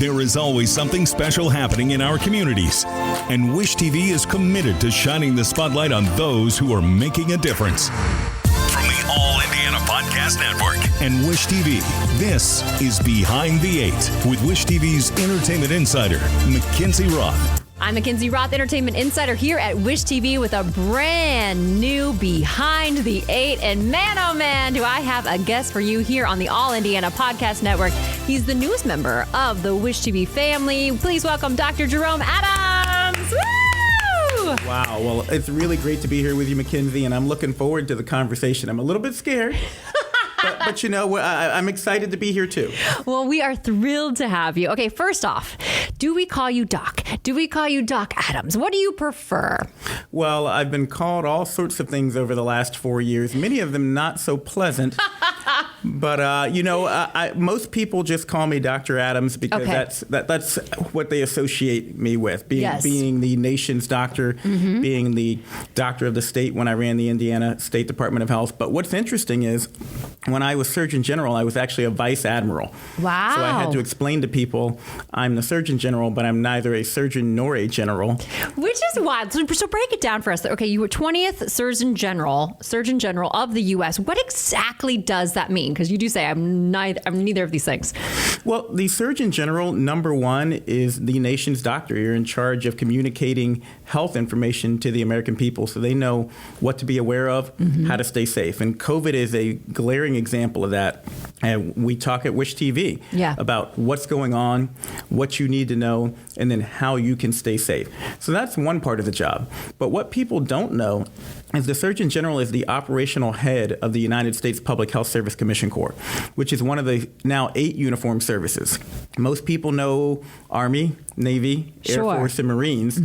There is always something special happening in our communities, and Wish TV is committed to shining the spotlight on those who are making a difference. From the All Indiana Podcast Network and Wish TV, this is Behind the Eight with Wish TV's entertainment insider, McKinzie Roth. I'm McKinzie Roth, entertainment insider here at Wish TV with a brand new Behind the Eight. And man, oh man, do I have a guest for you here on the All Indiana Podcast Network. He's the newest member of the Wish TV family. Please welcome Dr. Jerome Adams. Woo! Wow. Well, it's really great to be here with you, McKinzie, and I'm looking forward to the conversation. I'm a little bit scared. But you know, I'm excited to be here too. Well, we are thrilled to have you. Okay, first off, do we call you Doc? Do we call you Doc Adams? What do you prefer? Well, I've been called all sorts of things over the last 4 years, many of them not so pleasant. But, most people just call me Dr. Adams because that's what they associate me with, being the nation's doctor, being the doctor of the state when I ran the Indiana State Department of Health. But what's interesting is when I was Surgeon General, I was actually a Vice Admiral. Wow. So I had to explain to people I'm the Surgeon General, but I'm neither a surgeon nor a general. Which is wild. So break it down for us. Okay, you were 20th Surgeon General of the U.S. What exactly does that mean? Because you do say I'm neither of these things. Well, the Surgeon General, number one, is the nation's doctor. You're in charge of communicating health information to the American people so they know what to be aware of, how to stay safe. And COVID is a glaring example of that. And we talk at Wish TV about what's going on, what you need to know, and then how you can stay safe. So that's one part of the job. But what people don't know is the Surgeon General is the operational head of the United States Public Health Service Commission Corps, which is one of the now 8 uniformed services. Most people know Army, Navy, Air Force, and Marines.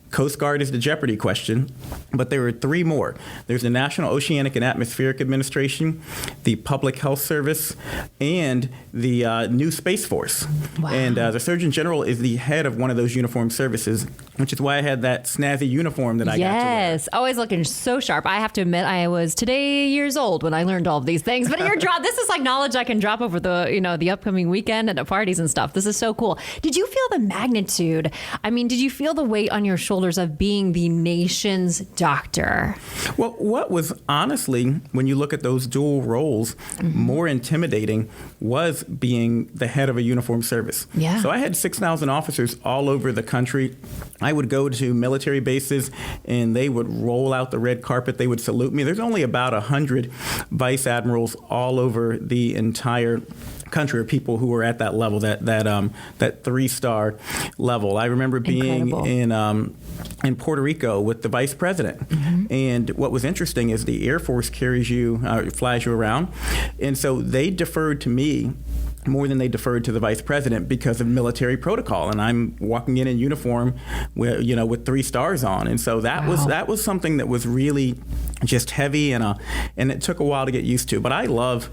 Coast Guard is the Jeopardy question, but there are 3 more. There's the National Oceanic and Atmospheric Administration, the Public Health Service, and the new Space Force. Wow. And the Surgeon General is the head of one of those uniformed services, which is why I had that snazzy uniform that I got to wear. Yes, always looking so sharp. I have to admit, I was today years old when I learned all of these things. But this is like knowledge I can drop over the upcoming weekend and at parties and stuff. This is so cool. Did you feel the magnitude? I mean, did you feel the weight on your shoulders of being the nation's doctor? Well, what was honestly, when you look at those dual roles, more intimidating was being the head of a uniformed service. Yeah. So I had 6,000 officers all over the country. I would go to military bases and they would roll out the red carpet. They would salute me. There's only about 100 vice admirals all over the entire country, or people who were at that level, that 3-star level. I remember being in Puerto Rico with the vice president. And what was interesting is the Air Force flies you around. And so they deferred to me more than they deferred to the vice president because of military protocol. And I'm walking in uniform with 3 stars on. And so that was something that was really just heavy and it took a while to get used to. But I love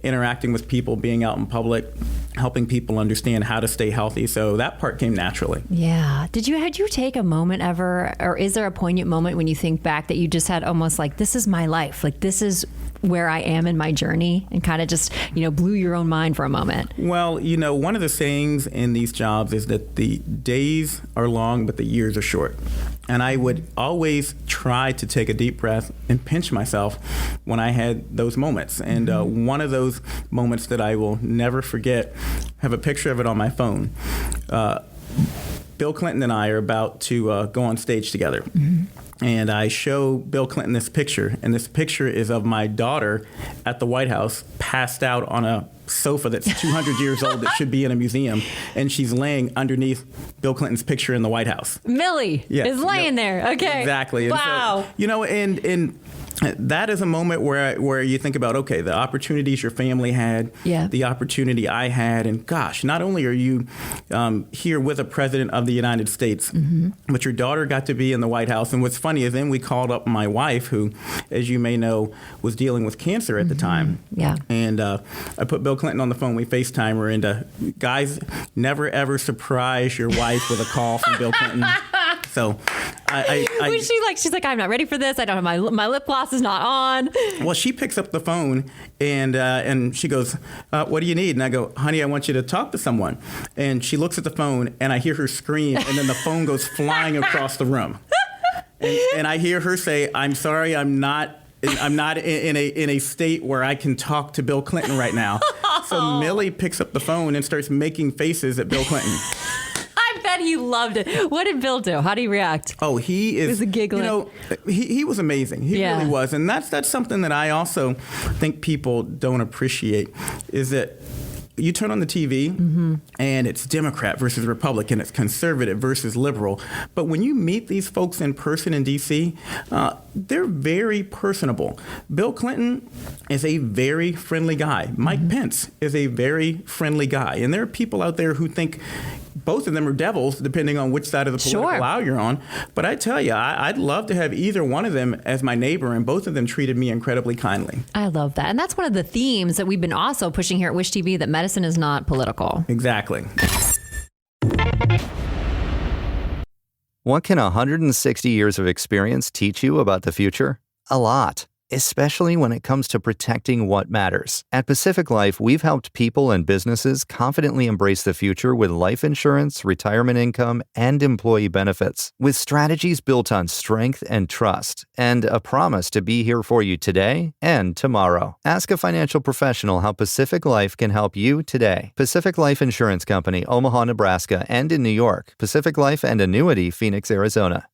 interacting with people, being out in public, helping people understand how to stay healthy. So that part came naturally. Yeah. Had you take a moment ever, or is there a poignant moment when you think back that you just had almost like, this is my life, like this is where I am in my journey, and kind of just, blew your own mind for a moment? Well, one of the sayings in these jobs is that the days are long, but the years are short. And I would always try to take a deep breath and pinch myself when I had those moments. And one of those moments that I will never forget, I have a picture of it on my phone. Bill Clinton and I are about to go on stage together. And I show Bill Clinton this picture, and this picture is of my daughter at the White House, passed out on a sofa that's 200 years old that should be in a museum, and she's laying underneath Bill Clinton's picture in the White House. Millie is laying there. Okay. Exactly. And wow. So, and that is a moment where you think about, okay, the opportunities your family had, the opportunity I had, and gosh, not only are you here with a president of the United States, but your daughter got to be in the White House. And what's funny is then we called up my wife, who, as you may know, was dealing with cancer at the time. Yeah. And I put Bill Clinton on the phone. We FaceTime her, and guys, never ever surprise your wife with a call from Bill Clinton. So She's like, I'm not ready for this. I don't have my lip gloss is not on. Well, she picks up the phone and she goes, what do you need? And I go, honey, I want you to talk to someone. And she looks at the phone and I hear her scream and then the phone goes flying across the room. And I hear her say, I'm sorry, I'm not in a state where I can talk to Bill Clinton right now. So Millie picks up the phone and starts making faces at Bill Clinton. I bet he loved it. What did Bill do? How did he react? Oh, he is giggling. You know, he was amazing. He really was. And that's something that I also think people don't appreciate is that you turn on the TV and it's Democrat versus Republican, it's conservative versus liberal. But when you meet these folks in person in D.C., they're very personable. Bill Clinton is a very friendly guy. Mike Pence is a very friendly guy. And there are people out there who think both of them are devils, depending on which side of the political aisle you're on. But I tell you, I'd love to have either one of them as my neighbor, and both of them treated me incredibly kindly. I love that. And that's one of the themes that we've been also pushing here at Wish TV, that medicine is not political. Exactly. What can 160 years of experience teach you about the future? A lot. Especially when it comes to protecting what matters. At Pacific Life, we've helped people and businesses confidently embrace the future with life insurance, retirement income, and employee benefits. With strategies built on strength and trust, and a promise to be here for you today and tomorrow. Ask a financial professional how Pacific Life can help you today. Pacific Life Insurance Company, Omaha, Nebraska, and in New York. Pacific Life and Annuity, Phoenix, Arizona.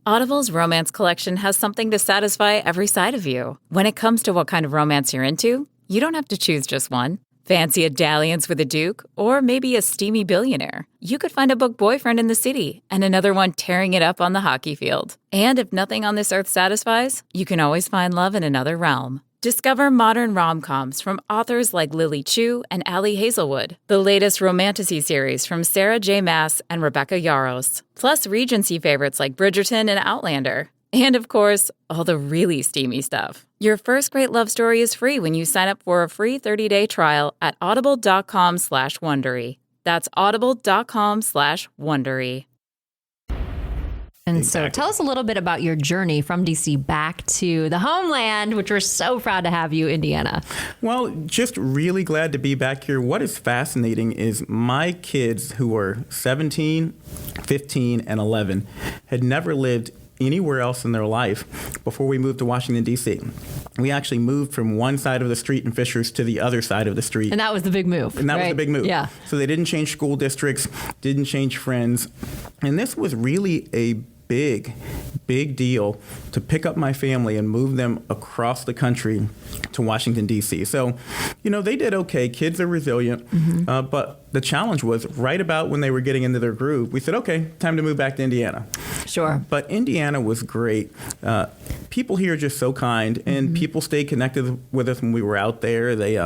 Audible's romance collection has something to satisfy every side of you. When it comes to what kind of romance you're into, you don't have to choose just one. Fancy a dalliance with a duke, or maybe a steamy billionaire. You could find a book boyfriend in the city and another one tearing it up on the hockey field. And if nothing on this earth satisfies, you can always find love in another realm. Discover modern rom-coms from authors like Lily Chu and Ali Hazelwood, the latest romantasy series from Sarah J. Maas and Rebecca Yarros, plus Regency favorites like Bridgerton and Outlander. And of course, all the really steamy stuff. Your first great love story is free when you sign up for a free 30-day trial at audible.com/Wondery. That's audible.com/Wondery. And so tell us a little bit about your journey from D.C. back to the homeland, which we're so proud to have you, Indiana. Well, just really glad to be back here. What is fascinating is my kids, who are 17, 15, and 11, had never lived anywhere else in their life before we moved to Washington, D.C. We actually moved from one side of the street in Fishers to the other side of the street. And that was the big move. And that was the big move. Yeah. So they didn't change school districts, didn't change friends. And this was really a big deal to pick up my family and move them across the country to Washington, D.C. So, you know, they did okay. Kids are resilient. But the challenge was right about when they were getting into their groove, we said, okay, time to move back to Indiana. Sure. But Indiana was great. People here are just so kind, and people stayed connected with us when we were out there. They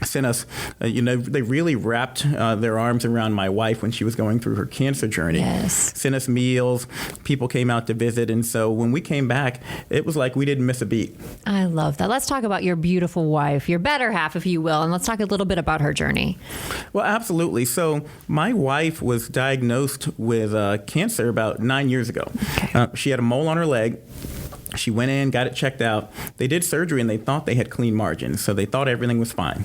sent us, they really wrapped their arms around my wife when she was going through her cancer journey. Yes. Sent us meals. People came out to visit. And so when we came back, it was like we didn't miss a beat. I love that. Let's talk about your beautiful wife, your better half, if you will, and let's talk a little bit about her journey. Well, absolutely. So my wife was diagnosed with cancer about 9 years ago. Okay. She had a mole on her leg. She went in, got it checked out. They did surgery, and they thought they had clean margins, so they thought everything was fine.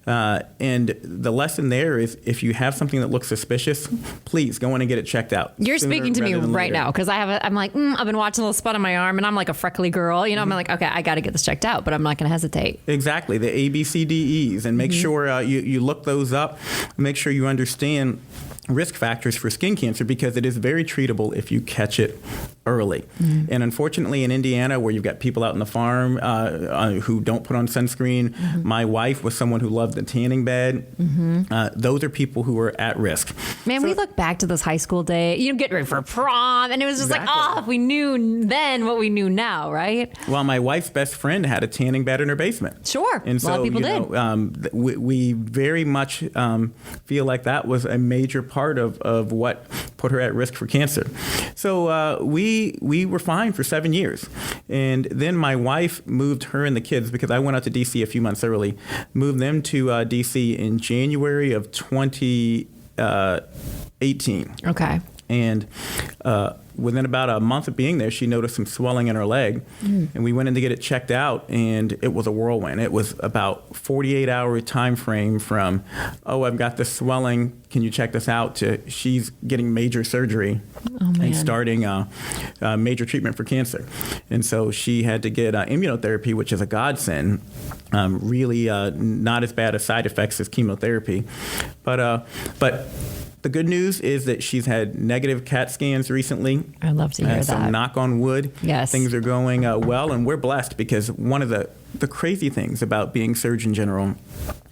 And the lesson there is, if you have something that looks suspicious, please go in and get it checked out. You're speaking to me right now, because I'm like, I've been watching a little spot on my arm, and I'm like a freckly girl. You know, I'm like, okay, I got to get this checked out, but I'm not going to hesitate. Exactly, the ABCDEs, and make sure you look those up. Make sure you understand risk factors for skin cancer, because it is very treatable if you catch it early. And unfortunately, in Indiana, where you've got people out in the farm who don't put on sunscreen, my wife was someone who loved the tanning bed. Those are people who are at risk. Man, we look back to this high school day, getting ready for prom, and it was just like, if we knew then what we knew now, right? Well, my wife's best friend had a tanning bed in her basement. Sure, and so, a lot of people did. We very much feel like that was a major part of what put her at risk for cancer. So we were fine for 7 years. And then my wife moved her and the kids, because I went out to D.C. a few months early, moved them to D.C. in January of 2018. Okay. And within about a month of being there, she noticed some swelling in her leg. And we went in to get it checked out, and it was a whirlwind. It was about 48-hour time frame from, oh, I've got this swelling, can you check this out, to she's getting major surgery and starting major treatment for cancer. And so she had to get immunotherapy, which is a godsend, really not as bad as side effects as chemotherapy. But the good news is that she's had negative CAT scans recently. I love to hear that. So knock on wood, yes, things are going well, and we're blessed because one of the crazy things about being Surgeon General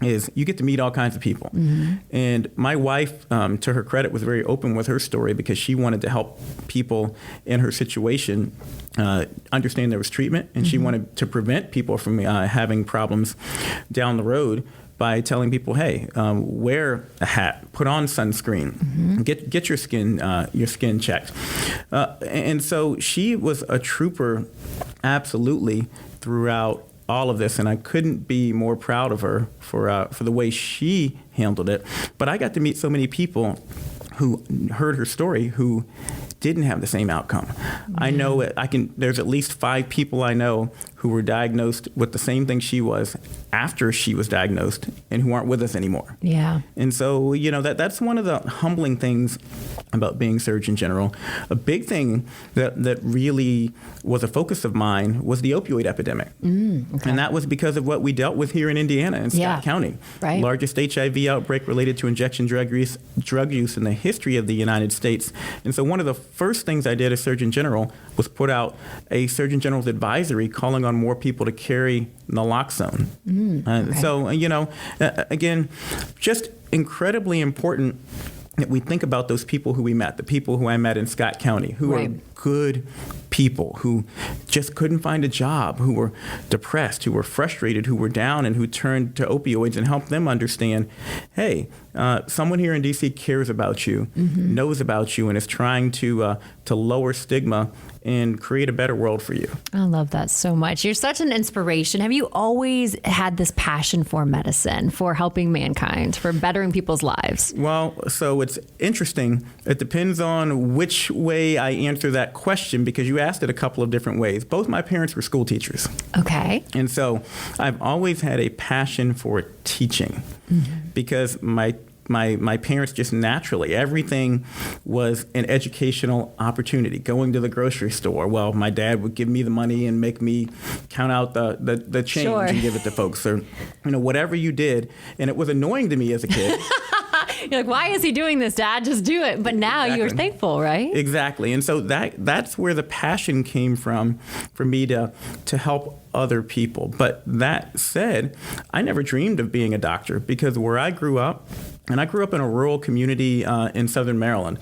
is you get to meet all kinds of people. And my wife, to her credit, was very open with her story because she wanted to help people in her situation understand there was treatment, and she wanted to prevent people from having problems down the road by telling people, hey, wear a hat, put on sunscreen, get your skin checked. And so she was a trooper absolutely throughout all of this, and I couldn't be more proud of her for the way she handled it. But I got to meet so many people who heard her story who didn't have the same outcome. I know there's at least 5 people I know who were diagnosed with the same thing she was after she was diagnosed and who aren't with us anymore. Yeah. And so, that's one of the humbling things about being Surgeon General. A big thing that really was a focus of mine was the opioid epidemic. Okay. And that was because of what we dealt with here in Indiana and Scott County. Right. Largest HIV outbreak related to injection drug use in the history of the United States. And so one of the first things I did as Surgeon General was put out a Surgeon General's advisory calling on more people to carry naloxone. So, again, just incredibly important that we think about those people who we met, the people who I met in Scott County, who are good people, who just couldn't find a job, who were depressed, who were frustrated, who were down, and who turned to opioids, and help them understand, hey, someone here in D.C. cares about you, knows about you, and is trying to lower stigma and create a better world for you. I love that so much. You're such an inspiration. Have you always had this passion for medicine, for helping mankind, for bettering people's lives? Well, so it's interesting. It depends on which way I answer that question, because you asked it a couple of different ways. Both my parents were school teachers. Okay. And so I've always had a passion for teaching because my parents just naturally, everything was an educational opportunity. Going to the grocery store, well, my dad would give me the money and make me count out the change and give it to folks, or whatever you did. And it was annoying to me as a kid. You're like, why is he doing this, Dad? Just do it. But now you're thankful, right? Exactly. And so that's where the passion came from for me to help other people. But that said, I never dreamed of being a doctor, because where I grew up, and I grew up in a rural community in southern Maryland.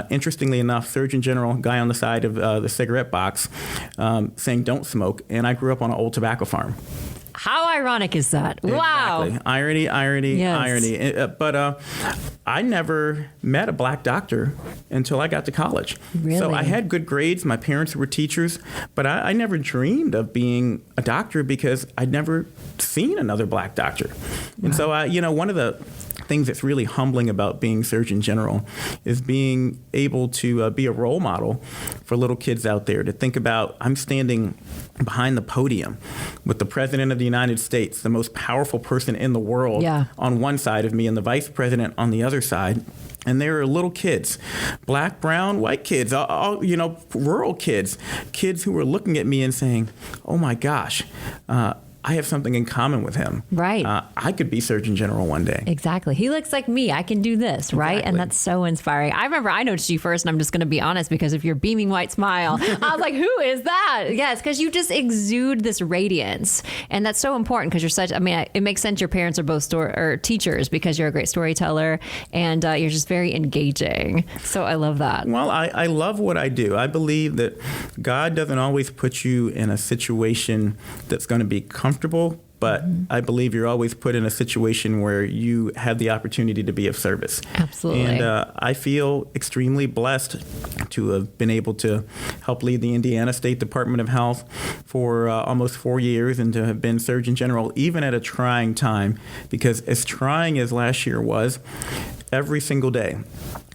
Interestingly enough, Surgeon General, guy on the side of the cigarette box, saying don't smoke. And I grew up on an old tobacco farm. How ironic is that? Exactly. Wow. Irony. But I never met a black doctor until I got to college. Really? So I had good grades. My parents were teachers, but I never dreamed of being a doctor because I'd never seen another black doctor. And so, one of the things that's really humbling about being Surgeon General is being able to be a role model for little kids out there, to think about, I'm standing behind the podium with the President of the United States, the most powerful person in the world, on one side of me, and the Vice President on the other side. And there are little kids, black, brown, white kids, all, rural kids who are looking at me and saying, oh my gosh, I have something in common with him. Right. I could be Surgeon General one day. Exactly. He looks like me. I can do this, right? And that's so inspiring. I remember I noticed you first, and I'm just going to be honest, because of your beaming white smile. I was like, who is that? Yes, because you just exude this radiance. And that's so important, because you're such, it makes sense your parents are both teachers, because you're a great storyteller, and you're just very engaging. So I love that. Well, I love what I do. I believe that God doesn't always put you in a situation that's going to be comfortable, but I believe you're always put in a situation where you have the opportunity to be of service. Absolutely. And I feel extremely blessed to have been able to help lead the Indiana State Department of Health for almost 4 years, and to have been Surgeon General even at a trying time, because as trying as last year was, every single day,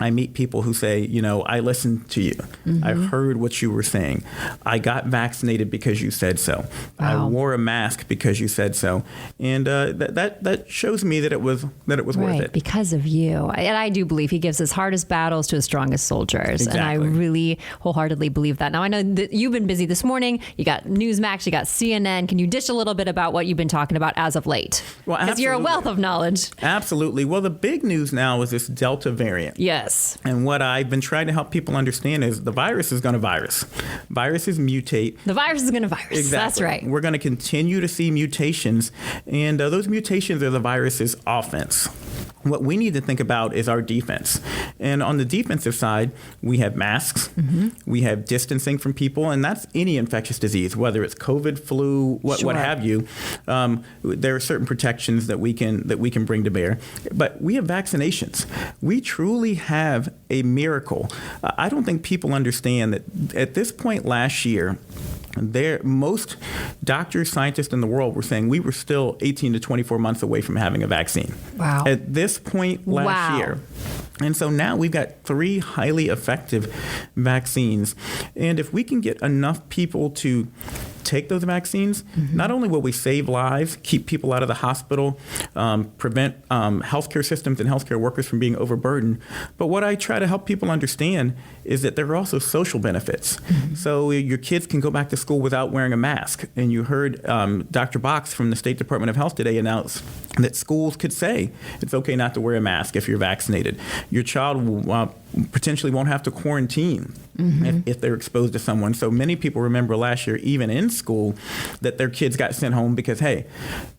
I meet people who say, I listened to you. Mm-hmm. I heard what you were saying. I got vaccinated because you said so. Wow. I wore a mask because you said so. And that shows me that it was worth it. Because of you. And I do believe he gives his hardest battles to his strongest soldiers. Exactly. And I really wholeheartedly believe that. Now, I know that you've been busy this morning. You got Newsmax, you got CNN. Can you dish a little bit about what you've been talking about as of late? Well, because you're a wealth of knowledge. Absolutely. Well, the big news now is this Delta variant. Yes. And what I've been trying to help people understand is the virus is going to virus. Viruses mutate. The virus is going to virus. Exactly. That's right. We're going to continue to see mutations, and those mutations are the virus's offense. What we need to think about is our defense. And on the defensive side, we have masks, mm-hmm. we have distancing from people, and that's any infectious disease, whether it's COVID, flu, what have you. There are certain protections that we can bring to bear. But we have vaccinations. We truly have a miracle. I don't think people understand that at this point last year, most doctors, scientists in the world were saying we were still 18 to 24 months away from having a vaccine. Wow. At this point last year. And so now we've got 3 highly effective vaccines. And if we can get enough people to take those vaccines, mm-hmm. not only will we save lives, keep people out of the hospital, prevent healthcare systems and healthcare workers from being overburdened, but what I try to help people understand is that there are also social benefits. Mm-hmm. So your kids can go back to school without wearing a mask. And you heard Dr. Box from the State Department of Health today announce that schools could say it's okay not to wear a mask if you're vaccinated. Your child potentially won't have to quarantine mm-hmm. if they're exposed to someone. So many people remember last year, even in school, that their kids got sent home because, hey,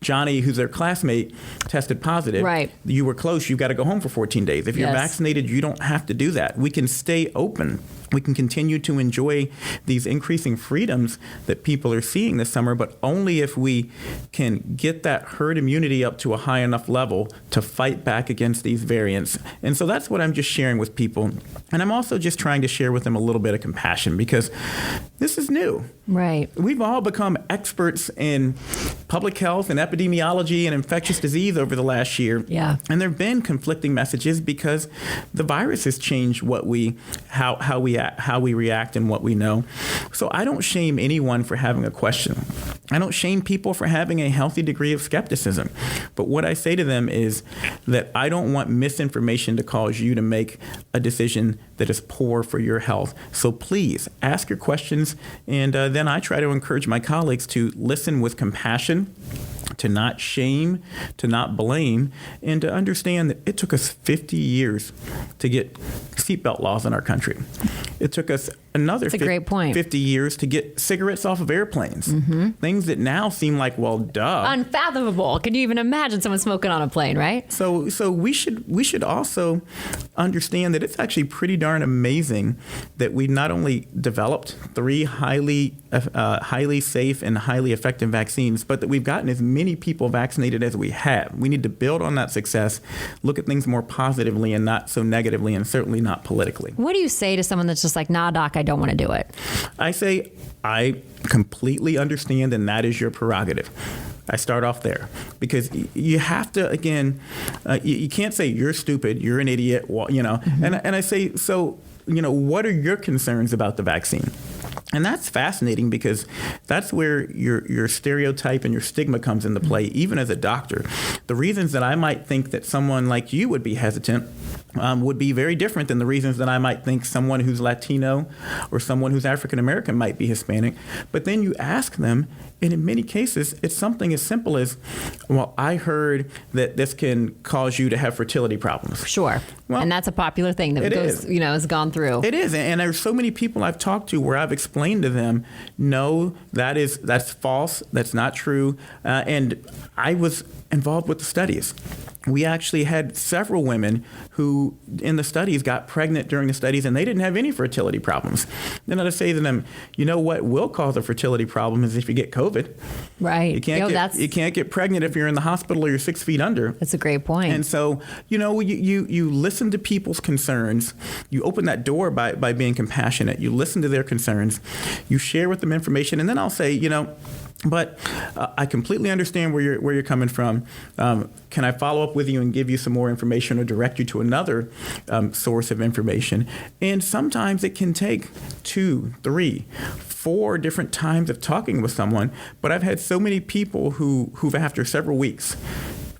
Johnny, who's their classmate, tested positive. Right. You were close. You've got to go home for 14 days. If you're vaccinated, you don't have to do that. We can stay open. We can continue to enjoy these increasing freedoms that people are seeing this summer, but only if we can get that herd immunity up to a high enough level to fight back against these variants. And so that's what I'm just sharing with people. And I'm also just trying to share with them a little bit of compassion because this is new. Right. We've all become experts in public health and epidemiology and infectious disease over the last year. Yeah. And there have been conflicting messages because the virus has changed how we react and what we know. So I don't shame anyone for having a question. I don't shame people for having a healthy degree of skepticism. But what I say to them is that I don't want misinformation to cause you to make a decision that is poor for your health. So please ask your questions. And then I try to encourage my colleagues to listen with compassion, to not shame, to not blame, and to understand that it took us 50 years to get seatbelt laws in our country. It took us another 50 years to get cigarettes off of airplanes. Mm-hmm. Things that now seem like, well, duh. Unfathomable. Can you even imagine someone smoking on a plane, right? So we should also understand that it's actually pretty darn amazing that we not only developed 3 highly safe and highly effective vaccines, but that we've gotten as many people vaccinated as we have. We need to build on that success, look at things more positively and not so negatively, and certainly not politically. What do you say to someone that's just like, nah, doc, I don't want to do it? I say, I completely understand, and that is your prerogative. I start off there because you have to, again, you can't say you're stupid, you're an idiot, mm-hmm. and I say, so, what are your concerns about the vaccine? And that's fascinating because that's where your stereotype and your stigma comes into play, even as a doctor. The reasons that I might think that someone like you would be hesitant would be very different than the reasons that I might think someone who's Latino or someone who's African American might be Hispanic. But then you ask them, and in many cases, it's something as simple as, well, I heard that this can cause you to have fertility problems. Sure. Well, and that's a popular thing that has gone through. It is. And there's so many people I've talked to where I've explained to them, no, that's false. That's not true. And I was involved with the studies. We actually had several women who, in the studies, got pregnant during the studies, and they didn't have any fertility problems. Then I'd say to them, what will cause a fertility problem is if you get COVID. Right. You can't get pregnant if you're in the hospital or you're 6 feet under. That's a great point. And so, you listen to people's concerns. You open that door by being compassionate. You listen to their concerns. You share with them information, and then I'll say, But I completely understand where you're coming from. Can I follow up with you and give you some more information or direct you to another source of information? And sometimes it can take 2, 3, 4 different times of talking with someone. But I've had so many people who've after several weeks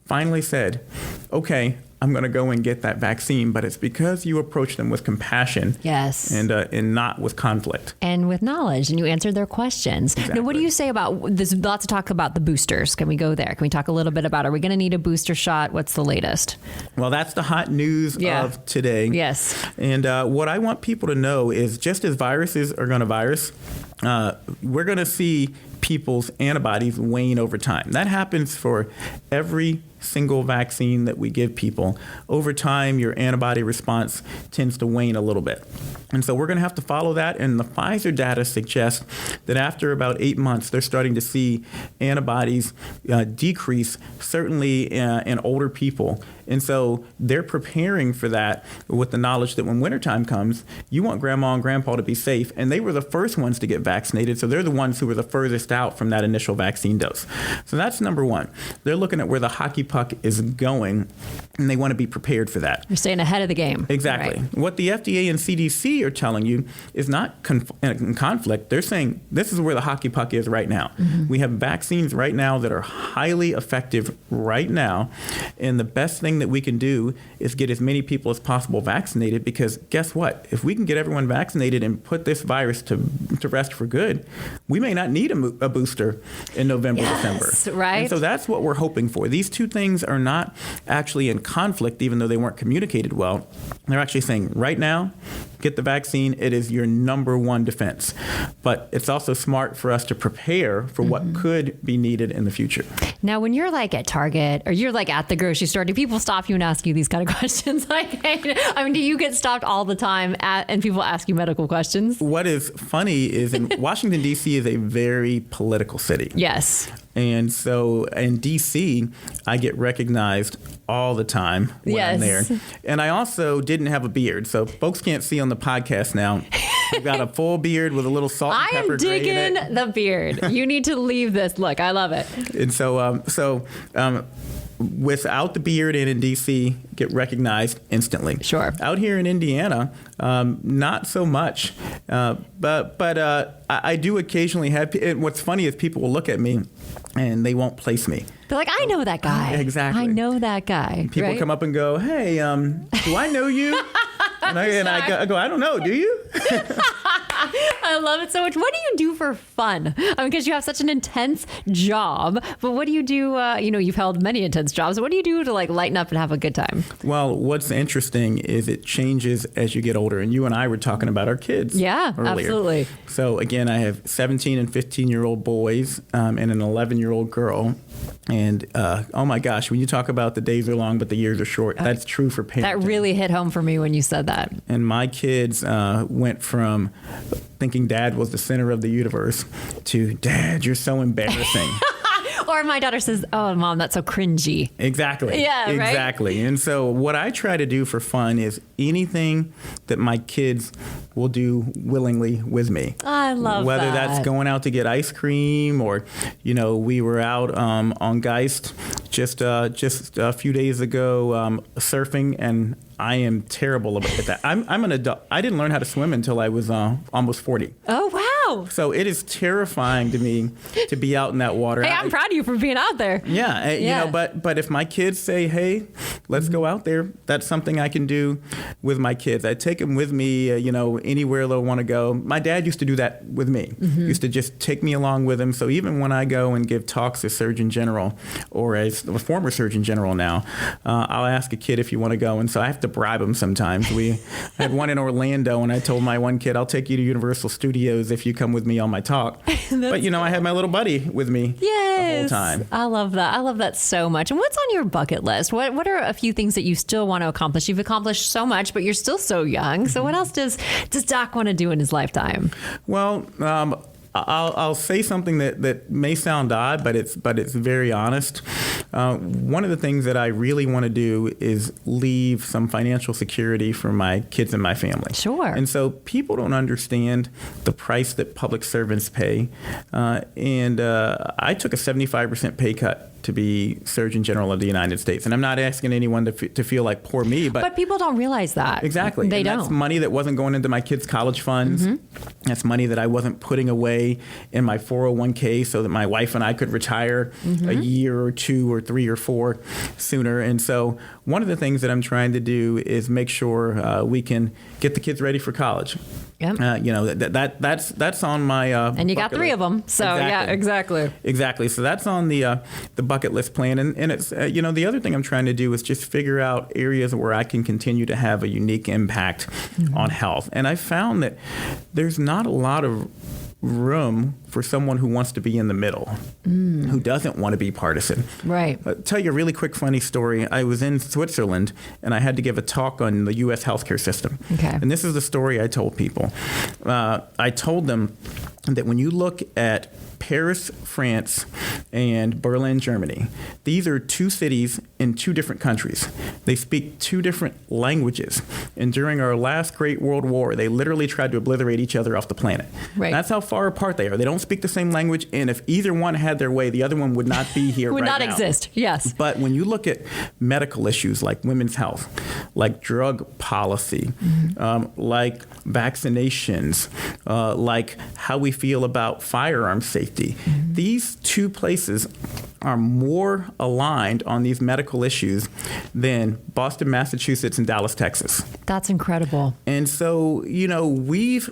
finally said, okay, I'm going to go and get that vaccine, but it's because you approach them with compassion, yes, and not with conflict, and with knowledge, and you answered their questions. Exactly. Now, what do you say about? There's lots of talk about the boosters. Can we go there? Can we talk a little bit about? Are we going to need a booster shot? What's the latest? Well, that's the hot news of today. Yes, and what I want people to know is, just as viruses are going to virus, we're going to see people's antibodies wane over time. That happens for every single vaccine that we give people. Over time, your antibody response tends to wane a little bit. And so we're going to have to follow that. And the Pfizer data suggests that after about 8 months, they're starting to see antibodies decrease, certainly in older people. And so they're preparing for that with the knowledge that when wintertime comes, you want grandma and grandpa to be safe. And they were the first ones to get vaccinated. So they're the ones who were the furthest out from that initial vaccine dose. So that's number one. They're looking at where the hockey puck is going, and they want to be prepared for that. You're staying ahead of the game. Exactly. Right. What the FDA and CDC are telling you is not in conflict. They're saying this is where the hockey puck is right now. Mm-hmm. We have vaccines right now that are highly effective right now, and the best thing that we can do is get as many people as possible vaccinated, because guess what? If we can get everyone vaccinated and put this virus to rest for good, we may not need a booster in November, December. Right. And so that's what we're hoping for. These two things are not actually in conflict, even though they weren't communicated well. They're actually saying right now, get the vaccine. It is your number one defense. But it's also smart for us to prepare for what could be needed in the future. Now, when you're like at Target or you're like at the grocery store, do people stop you and ask you these kind of questions? I mean, do you get stopped all the time and people ask you medical questions? What is funny is in Washington, D.C. is a very political city. Yes. And so in D.C., I get recognized all the time when I'm there. And I also didn't have a beard. So folks can't see on the podcast now. I've got a full beard with a little salt and pepper gray in it. I am digging the beard. You need to leave this look. I love it. And so without the beard and in D.C., get recognized instantly. Sure. Out here in Indiana, not so much. But I do occasionally have, and what's funny is people will look at me and they won't place me. They're like, I know that guy. Exactly. I know that guy. People come up and go, hey, do I know you? I go, I don't know. Do you? I love it so much. What do you do for fun? I mean, because you have such an intense job, but what do you do? You've held many intense jobs. What do you do to like lighten up and have a good time? Well, what's interesting is it changes as you get older. And you and I were talking about our kids. Yeah, earlier. Absolutely. So again, I have 17 and 15-year-old boys and an 11-year-old girl. And oh my gosh, when you talk about the days are long, but the years are short, that's true for parenting. That really hit home for me when you said that. And my kids went from thinking dad was the center of the universe to, Dad, you're so embarrassing. Or my daughter says, oh, Mom, that's so cringy. Exactly. Yeah, right? Exactly. And so what I try to do for fun is anything that my kids will do willingly with me. I love Whether that. that's going out to get ice cream or, we were out on Geist just a few days ago surfing, and I am terrible at that. I'm an adult. I didn't learn how to swim until I was almost 40. Oh, wow. So it is terrifying to me to be out in that water. Hey, I'm proud of you for being out there. Yeah. But if my kids say, hey, let's go out there, that's something I can do with my kids. I take them with me, anywhere they'll want to go. My dad used to do that with me. Mm-hmm. Used to just take me along with him. So even when I go and give talks as Surgeon General or as a former Surgeon General now, I'll ask a kid if you want to go. And so I have to bribe them sometimes. I had one in Orlando, and I told my one kid, I'll take you to Universal Studios if you come with me on my talk. But, I had my little buddy with me the whole time. I love that. I love that so much. And what's on your bucket list? What are a few things that you still want to accomplish? You've accomplished so much, but you're still so young. So what else does Doc want to do in his lifetime? Well, I'll say something that may sound odd, but it's very honest. one of the things that I really want to do is leave some financial security for my kids and my family. Sure. And so people don't understand the price that public servants pay. And I took a 75% pay cut to be Surgeon General of the United States. And I'm not asking anyone to feel like poor me, but people don't realize that. Exactly. They don't. That's money that wasn't going into my kids' college funds. Mm-hmm. That's money that I wasn't putting away in my 401k so that my wife and I could retire mm-hmm. a year or 2 or 3 or 4 sooner. And so one of the things that I'm trying to do is make sure we can get the kids ready for college. Yep. That's on my and you got 3 of them. So exactly. Yeah, exactly. Exactly. So that's on the bucket list plan. And it's, the other thing I'm trying to do is just figure out areas where I can continue to have a unique impact mm-hmm. on health. And I found that there's not a lot of room for someone who wants to be in the middle, who doesn't want to be partisan. Right. I'll tell you a really quick funny story. I was in Switzerland and I had to give a talk on the U.S. healthcare system. Okay. And this is the story I told people. I told them that when you look at Paris, France, and Berlin, Germany, these are 2 cities in 2 different countries. They speak 2 different languages. And during our last Great World War, they literally tried to obliterate each other off the planet. Right. That's how far apart they are. They don't speak the same language, and if either one had their way, the other one would not be here would right not now. exist, yes. But when you look at medical issues like women's health, like drug policy, mm-hmm. Like vaccinations, like how we feel about firearm safety, mm-hmm. these 2 places are more aligned on these medical issues than Boston, Massachusetts, and Dallas, Texas. That's incredible. And so, we've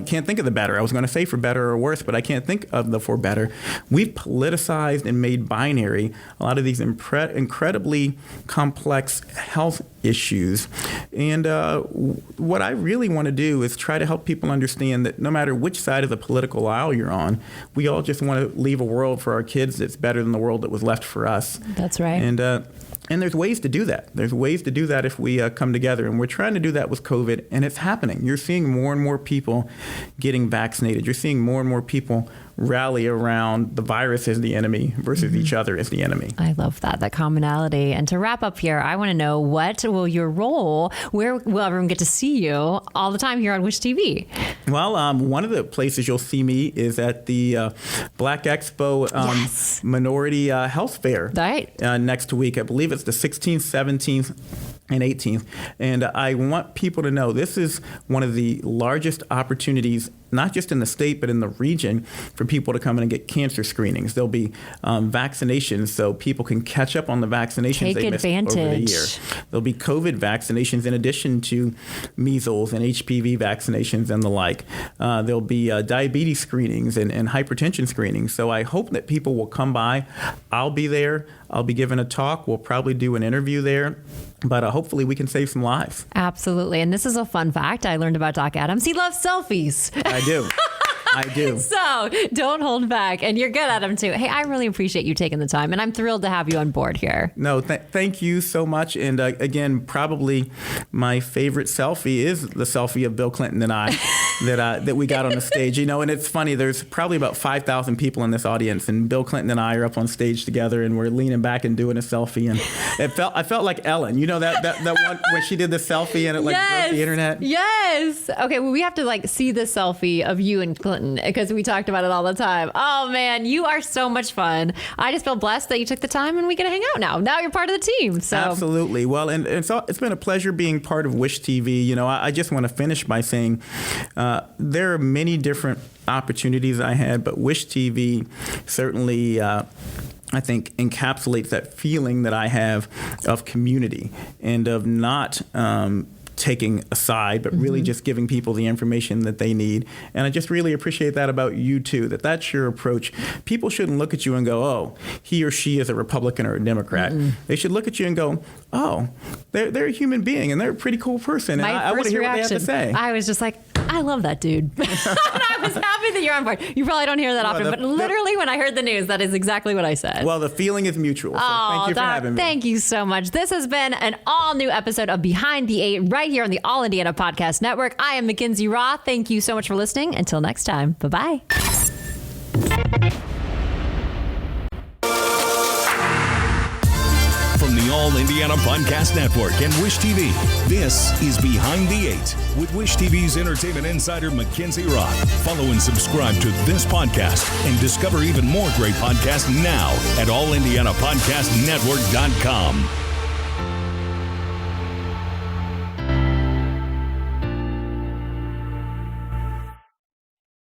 can't think of the better. I was going to say for better or worse, but I can't think of the for better. We've politicized and made binary a lot of these incredibly complex health issues. And what I really want to do is try to help people understand that no matter which side of the political aisle you're on, we all just want to leave a world for our kids that's better than the world that was left for us. That's right. And there's ways to do that. There's ways to do that if we come together. And we're trying to do that with COVID, and it's happening. You're seeing more and more people getting vaccinated. You're seeing more and more people rally around the virus as the enemy versus mm-hmm. each other as the enemy. I love that commonality. And to wrap up here, I want to know, what will your role, where will everyone get to see you all the time here on Wish TV? Well, one of the places you'll see me is at the Black Expo yes. Minority Health Fair right. Next week. I believe it's the 16th, 17th, and 18th. And I want people to know this is one of the largest opportunities, not just in the state, but in the region, for people to come in and get cancer screenings. There'll be vaccinations, so people can catch up on the vaccinations they missed over the year. There'll be COVID vaccinations in addition to measles and HPV vaccinations and the like. There'll be diabetes screenings and hypertension screenings. So I hope that people will come by. I'll be there. I'll be giving a talk. We'll probably do an interview there. But hopefully we can save some lives. Absolutely. And this is a fun fact I learned about Doc Adams. He loves selfies. I do. I do. So don't hold back. And you're good at them too. Hey, I really appreciate you taking the time. And I'm thrilled to have you on board here. No, thank you so much. And again, probably my favorite selfie is the selfie of Bill Clinton and I that we got on the stage. And it's funny, there's probably about 5,000 people in this audience. And Bill Clinton and I are up on stage together and we're leaning back and doing a selfie. And I felt like Ellen. That one when she did the selfie and it broke the internet? Yes. Okay, well, we have to see the selfie of you and Clinton because we talked about it all the time. Oh, man, you are so much fun. I just feel blessed that you took the time and we get to hang out now. Now you're part of the team. So absolutely. Well, and so it's been a pleasure being part of Wish TV. I just want to finish by saying there are many different opportunities I had, but Wish TV certainly I think encapsulates that feeling that I have of community and of not taking a side, but really just giving people the information that they need. And I just really appreciate that about you too, that's your approach. People shouldn't look at you and go, oh, he or she is a Republican or a Democrat. They should look at you and go, oh, they're a human being and they're a pretty cool person. And I want to hear what they have to say. I was just like, I love that dude. And I was happy that you're on board. You probably don't hear that often, but literally when I heard the news, that is exactly what I said. Well, the feeling is mutual. So thank you for having me. Thank you so much. This has been an all new episode of Behind the Eight right here on the All Indiana Podcast Network. I am McKinzie Raw. Thank you so much for listening. Until next time. Bye-bye. All Indiana Podcast Network and Wish TV. This is Behind the Eight with Wish TV's entertainment insider McKinzie Rock. Follow and subscribe to this podcast and discover even more great podcasts now at allindianapodcastnetwork.com.